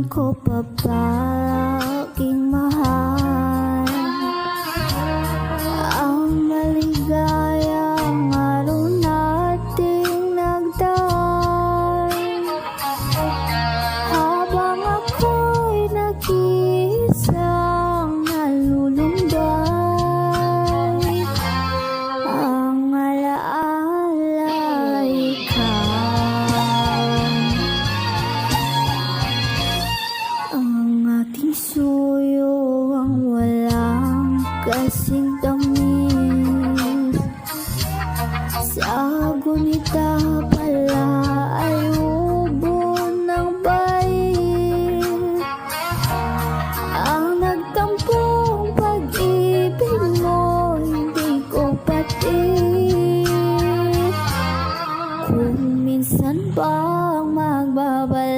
ko pa ba aking mahal? Ang maligayang araw nating nagdaan, habang ako'y nag-iisang nalulunday, ang alaala ikaw. Ang ating suyo ang walang kasing tamis, sa gunita pala ay ubon ng bait. Ang nagtampong pag-ibig mo hindi ko patid, kung minsan bang magbabalik